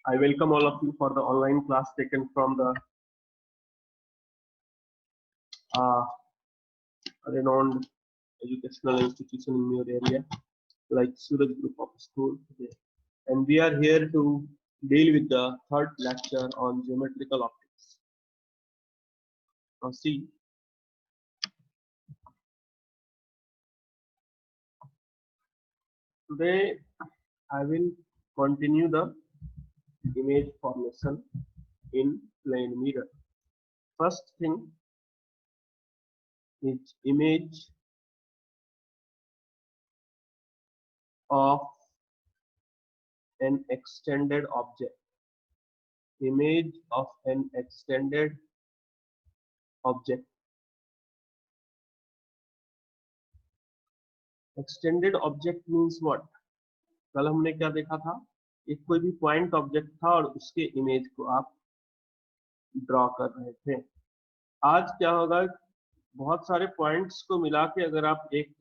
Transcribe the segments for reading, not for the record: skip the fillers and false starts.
I welcome all of you for the online class taken from the uh, renowned educational institution in your area, like Suraj Group of School today. And we are here to deal with the third lecture on geometrical optics. Now see, today I will continue the image formation in plane mirror. First thing is image of an extended object. Image of an extended object. Extended object means what? कल हमने क्या देखा था? एक कोई भी point object था और उसके इमेज को आप ड्रॉ कर रहे थे. आज क्या होगा, बहुत सारे पॉइंट्स को मिला के अगर आप एक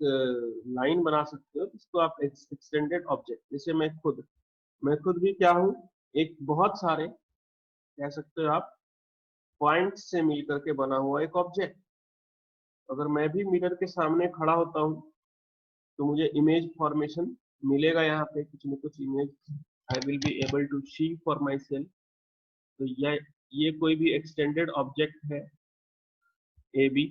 लाइन बना सकते हो, इसको आप एक्सटेंडेड ऑब्जेक्ट. जैसे मैं खुद भी क्या हूँ, एक बहुत सारे कह सकते हो आप पॉइंट से मिल करके बना हुआ एक ऑब्जेक्ट. अगर मैं भी मिरर के सामने खड़ा होता हूँ तो मुझे इमेज फॉर्मेशन मिलेगा. यहाँ पे कुछ न कुछ image I will be able to see for myself. तो ये कोई भी एक्सटेंडेड ऑब्जेक्ट है A B,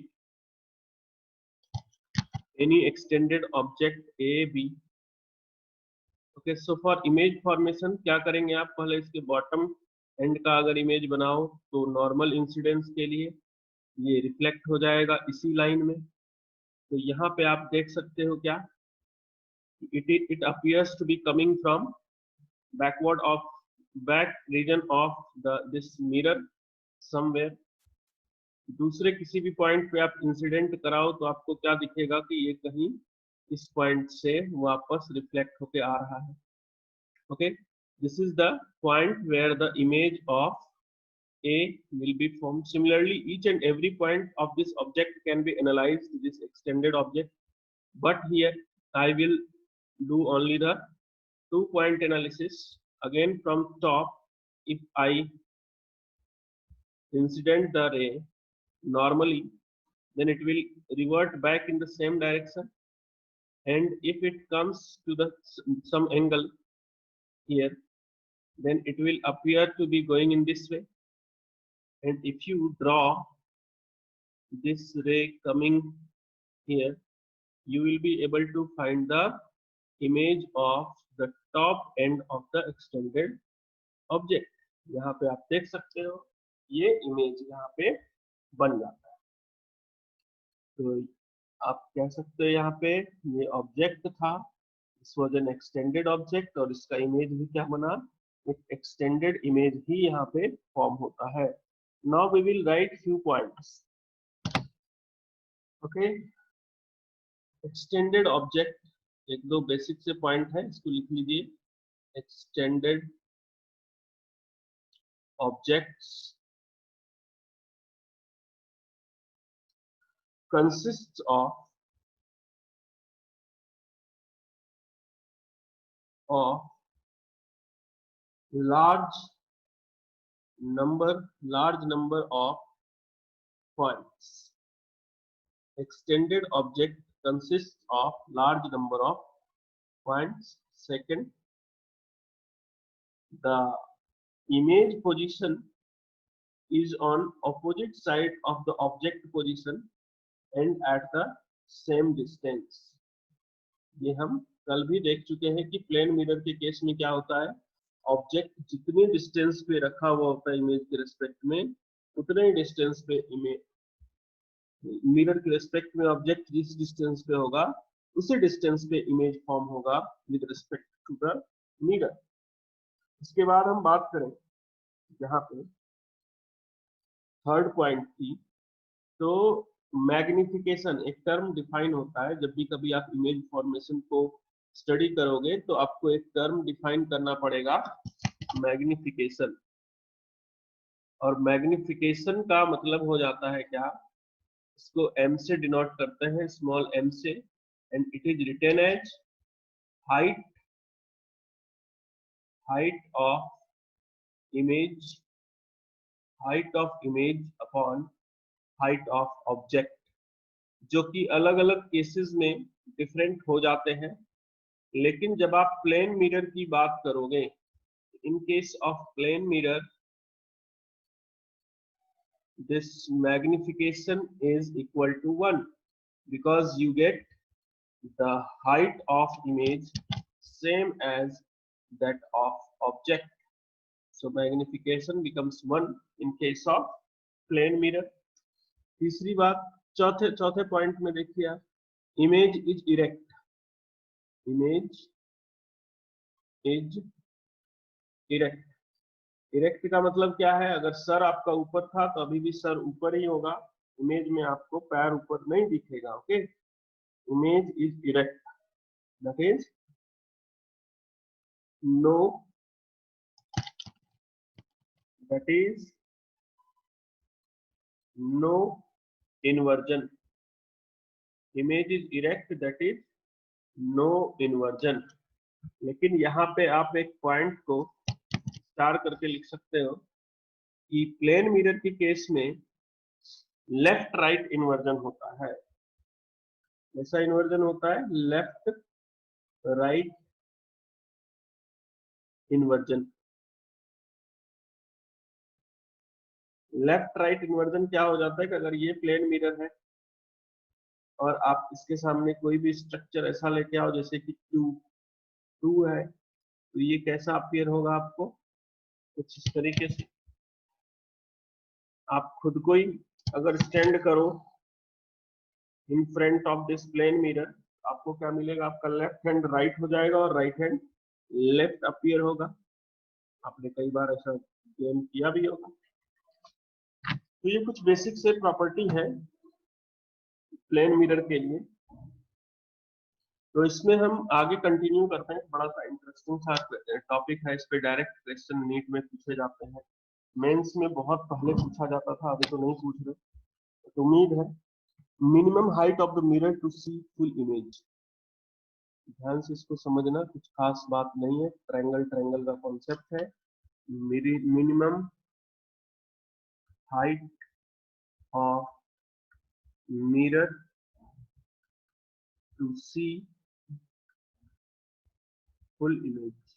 any extended object A B. Okay, so for image formation क्या करेंगे आप, पहले इसके बॉटम एंड का अगर इमेज बनाओ तो नॉर्मल इंसिडेंस के लिए ये रिफ्लेक्ट हो जाएगा इसी लाइन में. तो यहाँ पे आप देख सकते हो क्या, it appears to be coming from back region of this mirror somewhere. दूसरे किसी भी पॉइंट पे आप इंसिडेंट कराओ तो आपको क्या दिखेगा कि ये कहीं इस पॉइंट से वापस रिफ्लेक्ट होके आ रहा है. Okay, this is the point where the image of A will be formed. Similarly, each and every point of this object can be analyzed to this extended object, but here I will do only the 2-point analysis. Again from top, if I incident the ray normally, then it will revert back in the same direction, and if it comes to the some angle here, then it will appear to be going in this way. And if you draw this ray coming here, you will be able to find the image of the top end of the extended object. यहाँ पे आप देख सकते हो ये image यहाँ पे बन जाता है. तो आप कह सकते हो यहाँ पे ये ऑब्जेक्ट था, this was an extended object, और इसका इमेज भी क्या बना, एक एक्सटेंडेड इमेज ही यहाँ पे फॉर्म होता है. Now we will write few points. Okay, extended object, एक दो बेसिक से पॉइंट है, इसको लिख लीजिए. Extended objects consists of large number of points. Extended object consists of large number of points. Second, the image position is on opposite side of the object position and at the same distance. ये हम कल भी देख चुके हैं कि plane mirror के case में क्या होता है, ऑब्जेक्ट जितनी डिस्टेंस पे रखा हुआ होता है इमेज के रिस्पेक्ट में, उतने ही डिस्टेंस पे इमेज मिरर के रिस्पेक्ट में ऑब्जेक्ट जिस डिस्टेंस पे होगा उसी डिस्टेंस पे इमेज फॉर्म होगा with respect to the mirror. इसके बाद हम बात करें यहाँ पे थर्ड पॉइंट की, तो मैग्निफिकेशन एक टर्म डिफाइन होता है. जब भी कभी आप इमेज फॉर्मेशन को स्टडी करोगे तो आपको एक टर्म डिफाइन करना पड़ेगा, मैग्निफिकेशन. और मैग्निफिकेशन का मतलब हो जाता है क्या, इसको m से डिनोट करते हैं, स्मॉल m से, and it is written as height of image, height of image upon height of object, जो कि अलग अलग केसेस में डिफरेंट हो जाते हैं। लेकिन जब आप प्लेन मिरर की बात करोगे, in case of plane mirror this magnification is equal to 1 because you get the height of image same as that of object. So magnification becomes 1 in case of plane mirror. तीसरी बात, चौथे point में देखिए आप, image is erect, image is erect. Erect का मतलब क्या है? अगर सर आपका ऊपर था तो अभी भी सर ऊपर ही होगा, इमेज में आपको पैर ऊपर नहीं दिखेगा। Okay, image is erect, that is no, that is no inversion. Image is erect, that is no inversion. लेकिन यहाँ पे आप एक पॉइंट को स्टार करके लिख सकते हो कि प्लेन मिरर के केस में लेफ्ट राइट इन्वर्जन होता है। ऐसा इन्वर्जन होता है left right inversion. Left right inversion क्या हो जाता है कि अगर ये प्लेन मिरर है और आप इसके सामने कोई भी स्ट्रक्चर ऐसा लेके आओ जैसे कि टू है, तो ये कैसा अपीयर होगा आपको? कुछ इस तरीके से। आप खुद को ही अगर स्टैंड करो in front of this plane mirror, आपको क्या मिलेगा? आपका लेफ्ट हैंड राइट हो जाएगा और राइट हैंड लेफ्ट अपीयर होगा। आपने कई बार ऐसा गेम किया भी होगा। तो ये कुछ बेसिक से प्रॉपर्टी है प्लेन मिरर के लिए। तो इसमें हम आगे कंटिन्यू करते हैं। बड़ा सा इंटरेस्टिंग सा टॉपिक है, इस पे डायरेक्ट क्वेश्चन नीट में पूछे जाते हैं। मेंस में बहुत पहले पूछा जाता था, अभी तो नहीं पूछ रहे। तो उम्मीद है। Minimum height of the mirror to see full image, ध्यान से इसको समझना, कुछ खास बात नहीं है। ट्रायंगल ट्रायंगल का कॉन्सेप्ट है। Minimum height of mirror to see full image.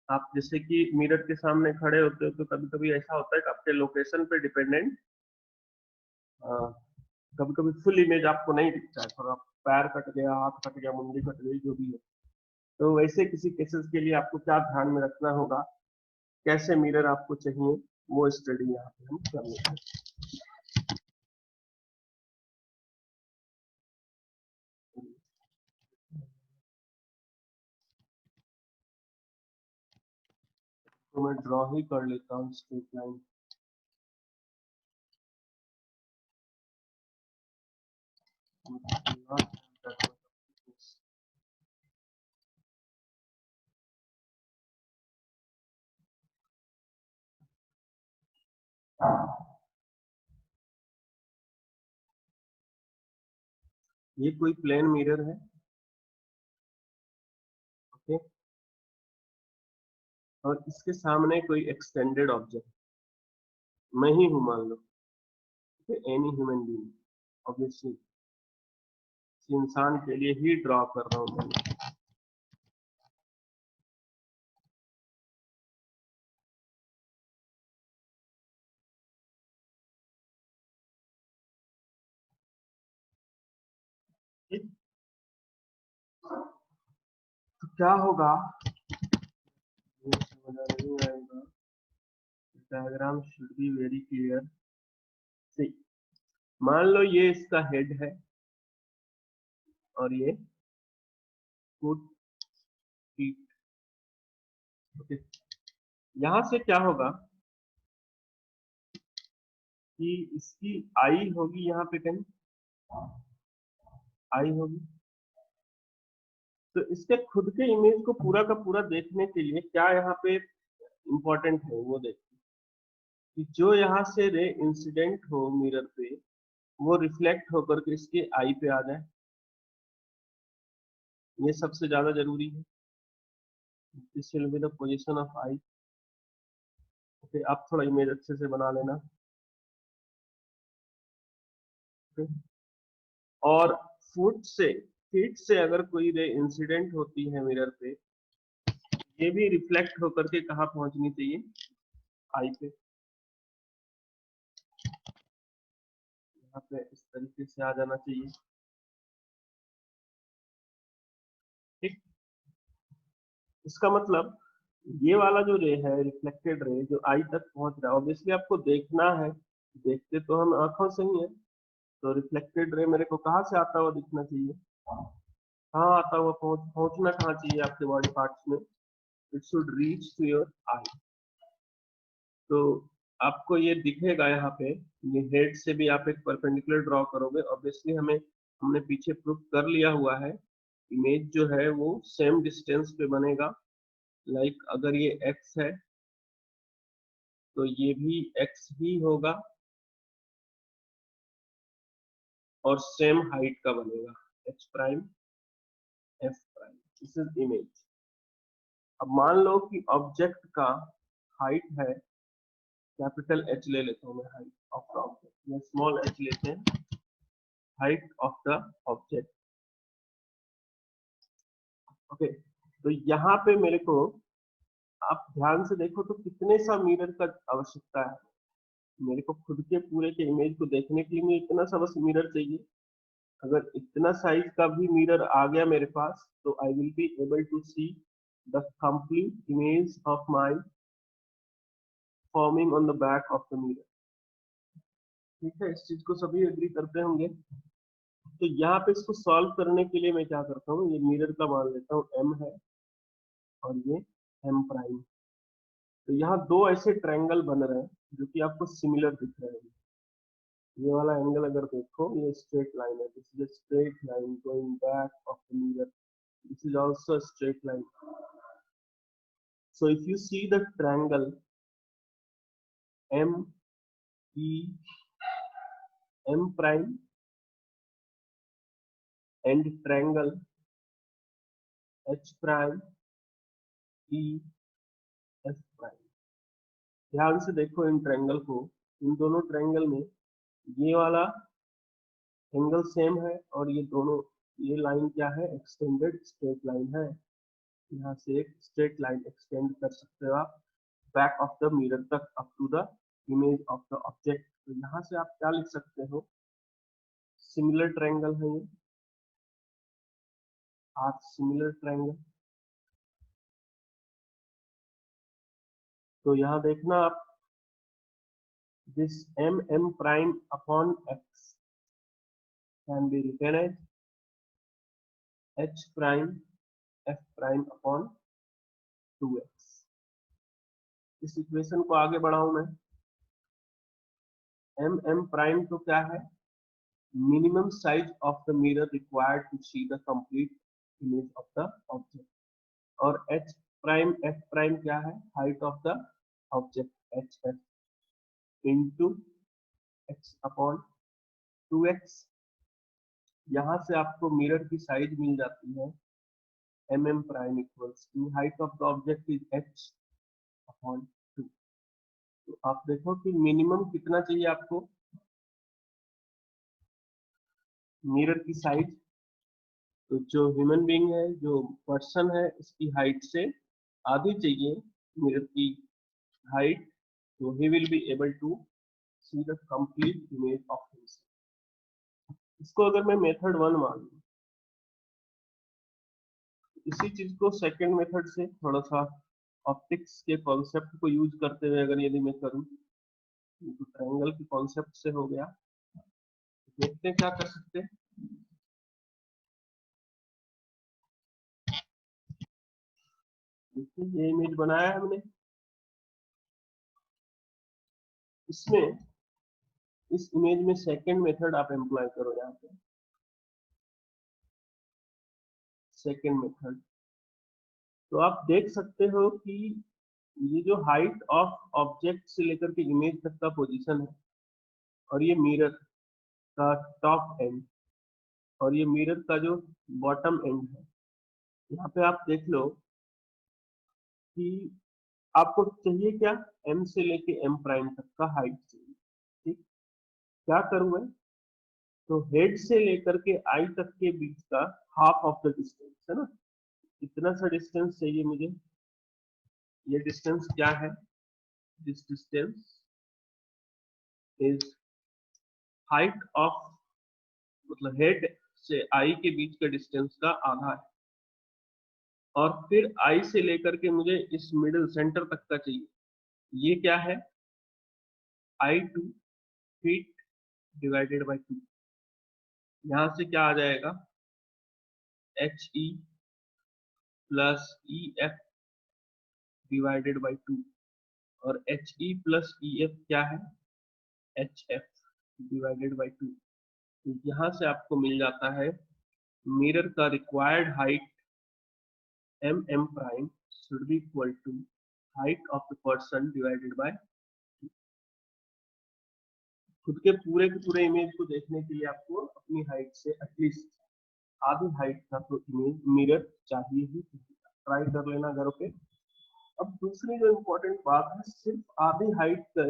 आप जैसे कि मिरर के सामने खड़े होते हो तो कभी कभी ऐसा होता है कि आपके लोकेशन पे डिपेंडेंट कभी कभी फुल इमेज आपको नहीं दिखता है, थोड़ा पैर कट गया, हाथ कट गया, मुंडी कट गई, जो भी है। तो वैसे किसी केसेस के लिए आपको क्या ध्यान में रखना होगा, कैसे मिरर आपको चाहिए, वो स्टडी यहाँ पे हम कर लेते हैं। तो मैं ड्रॉ ही कर लेता हूँ स्ट्रेट लाइन। ये कोई प्लेन मिरर है, ओके, और इसके सामने कोई एक्सटेंडेड ऑब्जेक्ट, मैं ही हूं मान लो, एनी ह्यूमन बीइंग, ऑब्वियसली इंसान के लिए ही ड्रॉ कर रहा हूं मैं। तो क्या होगा, ये समझ नहीं आएगा। Diagram should be very clear. See, मान लो ये इसका हेड है और ये फुट फीट, ओके। यहां से क्या होगा कि इसकी आई होगी, यहाँ पे कहीं आई होगी। तो इसके खुद के इमेज को पूरा का पूरा देखने के लिए क्या यहाँ पे इंपॉर्टेंट है, वो देखिए कि जो यहाँ से रे इंसिडेंट हो मिरर पे, वो रिफ्लेक्ट होकर के इसके आई पे आ जाए। ये सबसे ज्यादा जरूरी है। This will be the position of I. Okay, आप थोड़ा इमेज अच्छे से बना लेना। ओके, और फीट से अगर कोई रे इंसिडेंट होती है मिरर पे, ये भी रिफ्लेक्ट होकर के कहाँ पहुंचनी चाहिए, आई पे। यहाँ पे इस तरीके से आ जाना चाहिए। ठीक, इसका मतलब ये वाला जो रे है, रिफ्लेक्टेड रे जो आई तक पहुंच रहा है, ऑब्वियसली आपको देखना है, देखते तो हम आंखों से ही है, तो रिफ्लेक्टेड रे मेरे को कहाँ से आता हुआ दिखना चाहिए, कहाँ आता हुआ पहुंचना कहाँ चाहिए आपके बॉडी पार्ट्स में, it should reach to your eye. तो आपको ये दिखेगा यहाँ पे, ये हेड से भी आप एक परपेंडिकुलर ड्रॉ करोगे, ऑब्वियसली हमने पीछे प्रूफ कर लिया हुआ है, इमेज जो है वो सेम डिस्टेंस पे बनेगा। लाइक अगर ये x है तो ये भी x ही होगा और सेम हाइट का बनेगा, h prime f prime, this is image. अब मान लो कि ऑब्जेक्ट का हाइट है, कैपिटल H ले लेता हूँ मैं, हाइट ऑफ द ऑब्जेक्ट, या स्मॉल h लेते हैं, height of the object. Okay, तो यहाँ पे मेरे को, आप ध्यान से देखो तो कितने सा मिरर का आवश्यकता है मेरे को, खुद के पूरे के इमेज को देखने के लिए मुझे इतना सा बस मिरर चाहिए। अगर इतना साइज का भी मिरर आ गया मेरे पास, तो I will be able to see the complete image of my forming on the back of the mirror. ठीक है, इस चीज को सभी एग्री करते होंगे। तो यहाँ पे इसको सॉल्व करने के लिए मैं क्या करता हूँ, ये मिरर का मान लेता हूँ m है और ये m प्राइम। तो यहाँ दो ऐसे ट्रायंगल बन रहे हैं जो कि आपको सिमिलर दिख रहे हैं। ये वाला एंगल अगर देखो, ये स्ट्रेट लाइन है, this is a straight line going back of the mirror, this is also a straight line. So if you see the triangle m e m prime and triangle h prime e f prime, ध्यान से देखो in triangle को, इन दोनों triangle में ये वाला angle same है और ये दोनों, ये लाइन क्या है, एक्सटेंडेड स्ट्रेट लाइन है। यहाँ से एक स्ट्रेट लाइन एक्सटेंड कर सकते हो आप बैक ऑफ द मिरर तक, up to the image of the object. तो यहाँ से आप क्या लिख सकते हो, सिमिलर ट्रायंगल है ये, आर सिमिलर ट्रायंगल। तो यहाँ देखना आप, this m m prime upon x can be written as h prime f prime upon 2x। इस इक्वेशन को आगे बढ़ाऊं मैं, m m prime तो क्या है, minimum size of the mirror required to see the complete image of the object, और h prime f prime क्या है, height of the object h f into x upon 2x। यहाँ से आपको mirror की साइज मिल जाती है mm prime equals to height of the object is h upon 2। तो आप देखो कि मिनिमम कितना चाहिए आपको, मिरर की साइज, तो जो ह्यूमन बीइंग है, जो पर्सन है, इसकी हाइट से आधी चाहिए मिरर की हाइट, तो he will be able to see the complete image of himself. इसको अगर मैं मेथड 1 मान लूं, इसी चीज को सेकंड मेथड से थोड़ा सा ऑप्टिक्स के कॉन्सेप्ट को यूज करते हुए अगर यदि मैं करूं, तो ट्रायंगल के कॉन्सेप्ट से हो गया, देखते हैं क्या कर सकते हैं। देखिए ये इमेज बनाया है हमने, इसमें इस इमेज में सेकंड मेथड आप एम्प्लॉय करो, यहाँ पे सेकंड मेथड। तो आप देख सकते हो कि ये जो हाइट ऑफ ऑब्जेक्ट से लेकर के इमेज तक का पोजीशन है, और ये मिरर का टॉप एंड, और ये मिरर का जो बॉटम एंड है, यहाँ पे आप देख लो कि आपको चाहिए क्या, m से लेके m प्राइम तक का हाइट चाहिए। ठीक, क्या करूं मैं, तो हेड से लेकर के आई तक के बीच का हाफ ऑफ द डिस्टेंस है ना, इतना सा डिस्टेंस चाहिए मुझे। ये डिस्टेंस क्या है, this distance is height of, मतलब हेड से आई के बीच का डिस्टेंस का आधा है, और फिर आई से लेकर के मुझे इस मिडिल सेंटर तक का चाहिए। ये क्या है, I2 फीट डिवाइडेड बाई 2। यहां से क्या आ जाएगा, HE plus EF divided by 2, और HE प्लस EF क्या है, HF डिवाइडेड बाई 2। तो यहाँ से आपको मिल जाता है मिरर का required height mm prime should be equal to height of the person divided by, खुद के पूरे इमेज को देखने के लिए आपको अपनी हाइट से एटलीस्ट आधी हाइट का तो इमेज मिरर चाहिए ही, ट्राई कर लेना घर पे। अब दूसरी जो इम्पोर्टेंट बात है, सिर्फ आधी हाइट का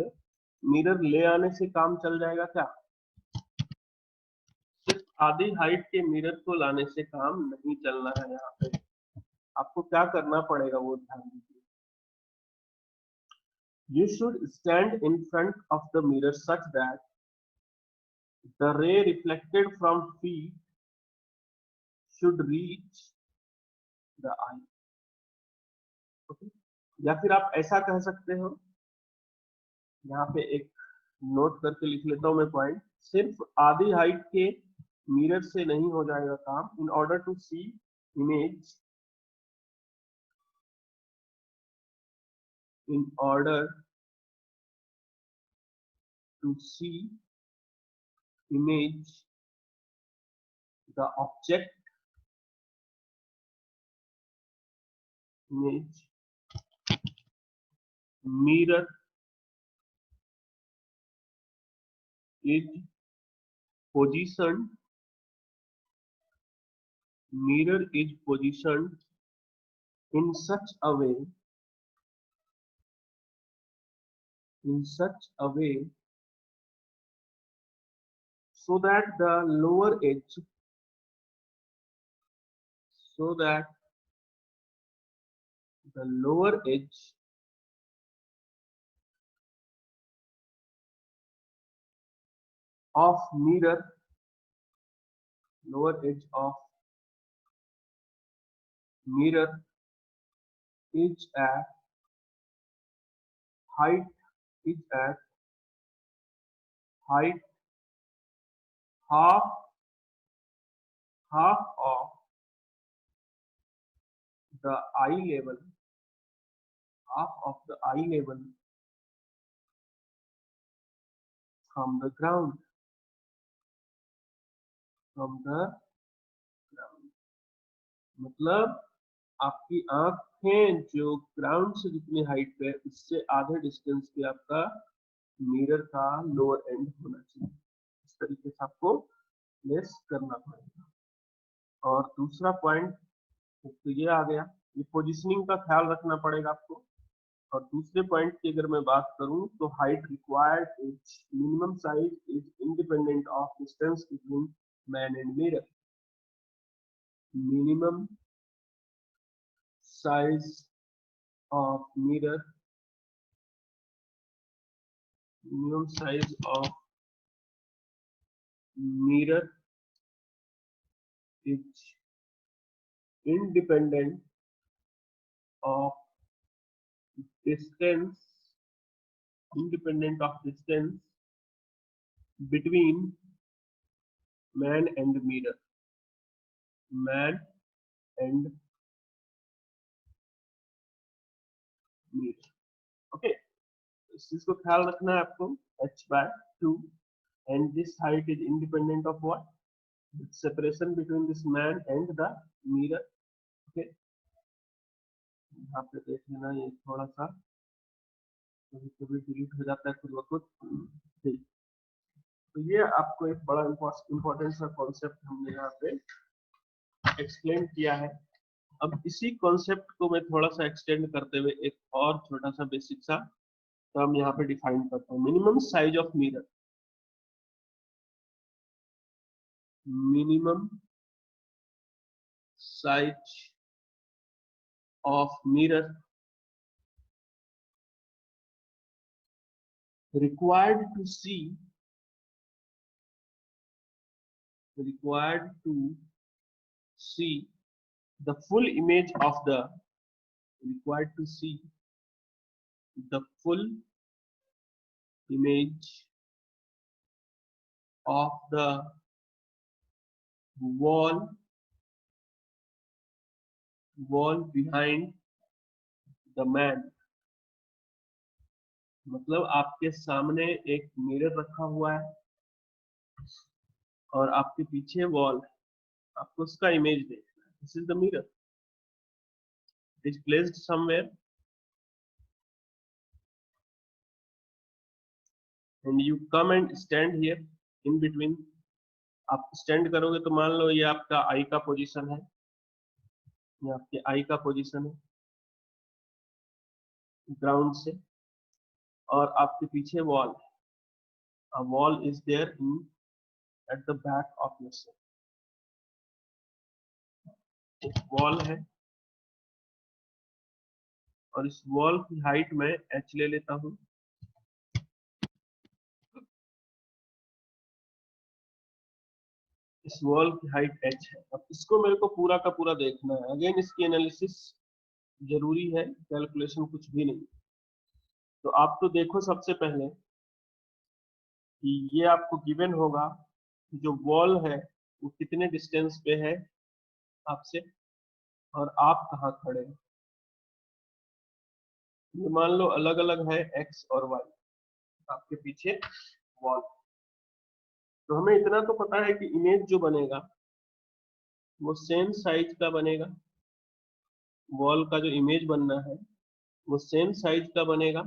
मिरर ले आने से काम चल जाएगा क्या, सिर्फ आधी हाइट के मिरर को लाने से काम नहीं चलना है। यहाँ पे आपको क्या करना पड़ेगा वो ध्यान दीजिए। You should stand in front of the mirror such that the ray reflected from feet should reach the eye. Okay? या फिर आप ऐसा कह सकते हो, यहाँ पे एक नोट करके लिख लेता हूं मैं पॉइंट, सिर्फ आधी हाइट के मिरर से नहीं हो जाएगा काम। In order to see image, in order to see image, the object image mirror is positioned, mirror is positioned in such a way, in such a way so that the lower edge, so that the lower edge of mirror, lower edge of mirror is at height, is at height half of the eye level, half of the eye level from the ground, from the ground। मतलब आपकी आंखें जो ground से जितनी height पे है उससे आधे डिस्टेंस पे आपका मिरर का लोअर एंड होना चाहिए। इस तरीके से आपको प्लेस करना पड़ेगा। और दूसरा पॉइंट तो ये आ गया, ये पोजिशनिंग का ख्याल रखना पड़ेगा आपको। और दूसरे पॉइंट की अगर मैं बात करूं तो height required is minimum size is independent of distance between man and mirror. Minimum size of mirror, minimum size of mirror is independent of distance, independent of distance between man and mirror, man and mirror। okay, इस चीज को ख्याल रखना है आपको, h/2 and this height is independent of what, the separation between this man and the mirror। okay, यहाँ पे देख लेना, ये थोड़ा सा कभी कभी डिलीट हो जाता है खुद ब खुद। ठीक, तो ये आपको एक बड़ा इंपॉर्टेंट सा कॉन्सेप्ट हमने यहाँ पे एक्सप्लेन किया है। अब इसी कॉन्सेप्ट को मैं थोड़ा सा एक्सटेंड करते हुए एक और छोटा सा बेसिक सा टर्म यहाँ पे डिफाइन करता हूँ, minimum size of mirror. Minimum size of mirror required to see the full image of the required to see the full image of the wall behind the man। मतलब आपके सामने एक mirror रखा हुआ है और आपके पीछे वॉल है, आपको उसका इमेज देखना है। This is the mirror, it is placed somewhere and you come and stand here in between. आप स्टैंड करोगे तो मान लो ये आपका आई का पोजीशन है, ये आपके आई का पोजीशन है ग्राउंड से, और आपके पीछे वॉल है। A wall is there at the back of your cell। एक वॉल है और इस वॉल की हाइट मैं h ले लेता हूं। इस वॉल की हाइट h है। अब इसको मेरे को पूरा का पूरा देखना है। अगेन इसकी एनालिसिस जरूरी है, कैलकुलेशन कुछ भी नहीं। तो आप तो देखो सबसे पहले कि ये आपको गिवन होगा जो वॉल है वो कितने डिस्टेंस पे है आपसे और आप कहाँ खड़े हैं। ये मान लो अलग अलग है x और y, आपके पीछे वॉल। तो हमें इतना तो पता है कि इमेज जो बनेगा वो सेम साइज का बनेगा। वॉल का जो इमेज बनना है वो सेम साइज का बनेगा।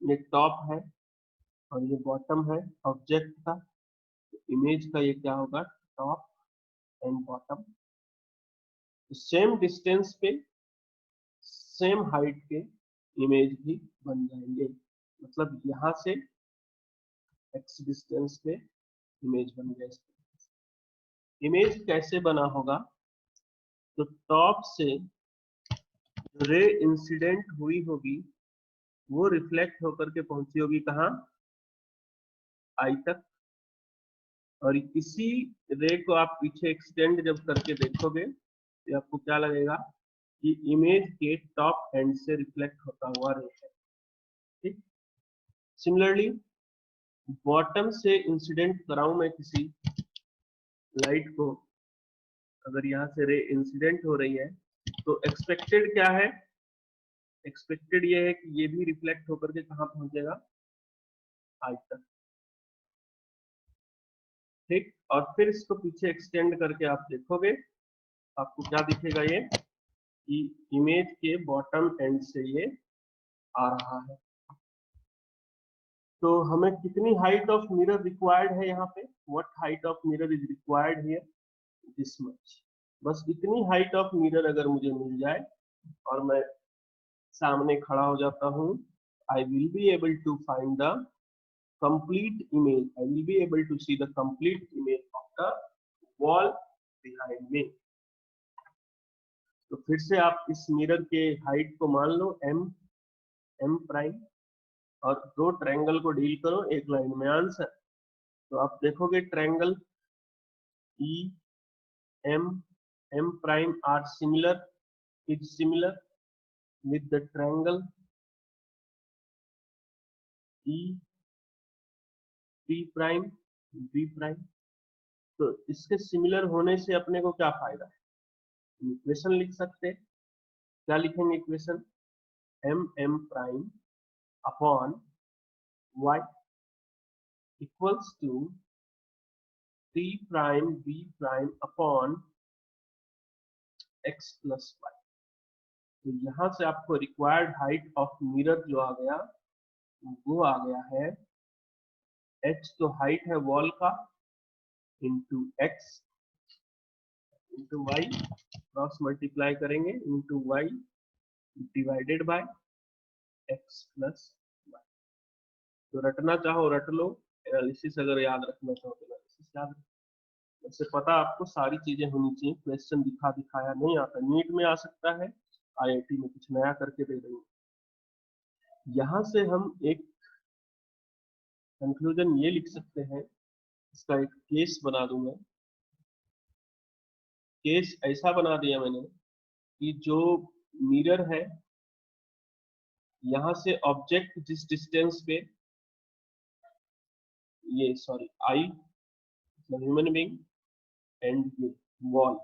ये टॉप है और ये बॉटम है ऑब्जेक्ट का। इमेज का ये क्या होगा, top and bottom. Same distance पे सेम हाइट के इमेज भी बन जाएंगे। मतलब यहाँ से x डिस्टेंस पे इमेज बन गया। इमेज कैसे बना होगा, तो टॉप से रे इंसिडेंट हुई होगी वो रिफ्लेक्ट होकर के पहुंची होगी कहाँ, आई तक। और इसी रे को आप पीछे एक्सटेंड जब करके देखोगे तो आपको क्या लगेगा कि इमेज के टॉप एंड से रिफ्लेक्ट होता हुआ रे है। ठीक, सिमिलरली बॉटम से इंसिडेंट कराऊं मैं किसी लाइट को, अगर यहाँ से रे इंसिडेंट हो रही है तो एक्सपेक्टेड क्या है, एक्सपेक्टेड ये है कि ये भी रिफ्लेक्ट होकर के कहाँ पहुंचेगा, आई तक। ठीक, और फिर इसको पीछे एक्सटेंड करके आप देखोगे आपको क्या दिखेगा, ये कि इमेज के बॉटम एंड से ये आ रहा है। तो हमें कितनी हाइट ऑफ मिरर रिक्वायर्ड है यहाँ पे, what height of mirror is required here, this much. बस इतनी हाइट ऑफ मिरर अगर मुझे मिल जाए और मैं सामने खड़ा हो जाता हूँ, I will be able to find the complete image, I will be able to see the complete image of the wall behind me। तो फिर से आप इस मिरर के हाइट को मान लो m प्राइम और दो ट्रायंगल को डील करो एक लाइन में आंसर। तो आप देखोगे triangle E m prime are similar, is similar with the triangle E P prime B prime। तो इसके सिमिलर होने से अपने को क्या फायदा है, इक्वेशन लिख सकते हैं। क्या लिखेंगे equation, m prime upon y equals to p prime b prime upon x plus y। तो यहाँ से आपको रिक्वायर्ड हाइट ऑफ मिरर जो आ गया वो आ गया है h, तो हाइट है वॉल का, into x into y, cross multiply करेंगे into y divided by x plus y. तो रटना चाहो रट लो, एनालिसिस अगर याद रखना चाहो तो एनालिसिस याद रखो। वैसे पता आपको सारी चीजें होनी चाहिए, क्वेश्चन दिखा दिखाया नहीं आता, नीट में आ सकता है, आईआईटी में कुछ नया करके दे देंगे। यहाँ से हम एक कंक्लूजन ये लिख सकते हैं, इसका एक केस बना दूंगा। केस ऐसा बना दिया मैंने कि जो मिरर है, यहाँ से ऑब्जेक्ट जिस डिस्टेंस पे, ये sorry I human being and ये वॉल,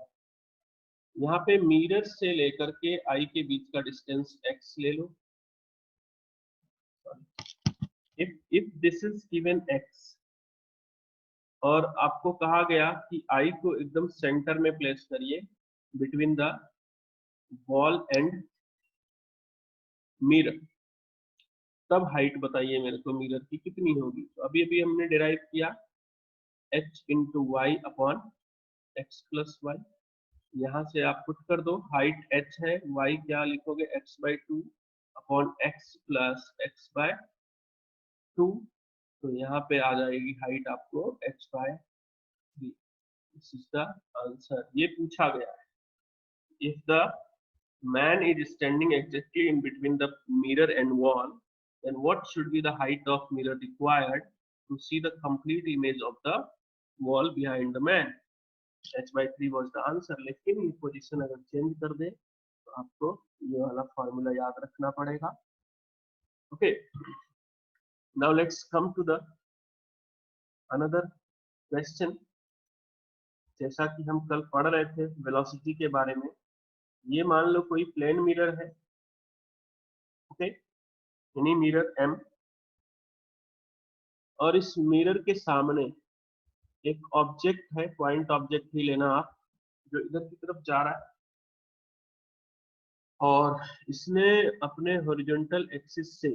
यहाँ पे मिरर से लेकर के आई के बीच का डिस्टेंस x ले लो। if this is given x और आपको कहा गया कि आई को एकदम सेंटर में प्लेस करिए between the wall and mirror, तब हाइट बताइए मेरे को मिरर की कितनी होगी। तो अभी अभी हमने डिराइव किया h into Y upon X plus Y, यहाँ से आप पुट कर दो, हाइट h है, y क्या लिखोगे x/2 upon x plus x/2, तो यहाँ पे आ जाएगी हाइट आपको h/3। This is the answer. ये पूछा गया है, if the man is standing exactly in between the mirror and wall, then what should be the height of mirror required to see the complete image of the wall behind the man? h/3 was the answer। लेकिन ये position अगर change कर दे तो आपको ये वाला formula याद रखना पड़ेगा। Okay, now let's come to the another question. जैसा कि हम कल पढ़ रहे थे वेलोसिटी के बारे में, ये मान लो कोई प्लेन मिरर है, ओके, एनी मिरर M, और इस मिरर के सामने एक ऑब्जेक्ट है, पॉइंट ऑब्जेक्ट ही लेना आप, जो इधर की तरफ जा रहा है, और इसने अपने हॉरिजॉन्टल एक्सिस से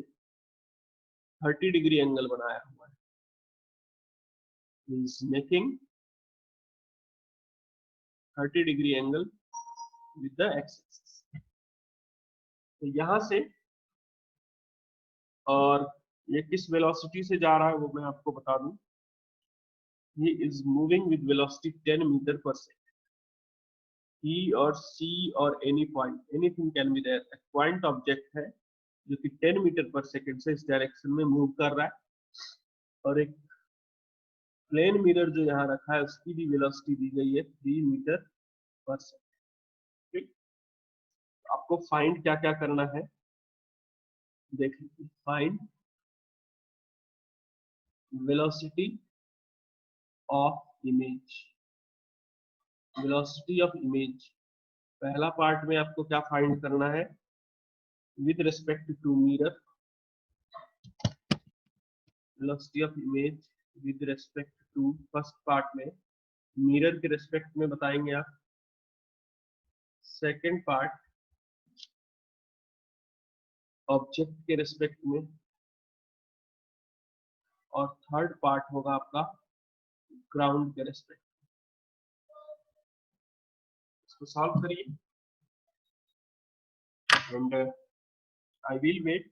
30 डिग्री एंगल बनाया हुआ है, means making 30 degree angle with the axis. तो यहां से, और ये किस वेलोसिटी से जा रहा है वो मैं आपको बता दूं, he is moving with velocity 10 metre पर सेकंड। E और C और any point, anything can be there, एक पॉइंट ऑब्जेक्ट है जो कि 10 मीटर पर सेकंड से इस डायरेक्शन में मूव कर रहा है, और एक प्लेन मिरर जो यहाँ रखा है उसकी भी वेलोसिटी दी गई है 3 मीटर पर सेकंड। ठीक, आपको फाइंड क्या क्या करना है, देखिए, find velocity of image, velocity of image. पहला पार्ट में आपको क्या फाइंड करना है, with respect to mirror, velocity of image with respect to, first part में मिरर के रिस्पेक्ट में बताएंगे आप, सेकंड पार्ट ऑब्जेक्ट के रिस्पेक्ट में, और थर्ड पार्ट होगा आपका ग्राउंड के रिस्पेक्ट। इसको सॉल्व करिए एंड आई विल वेट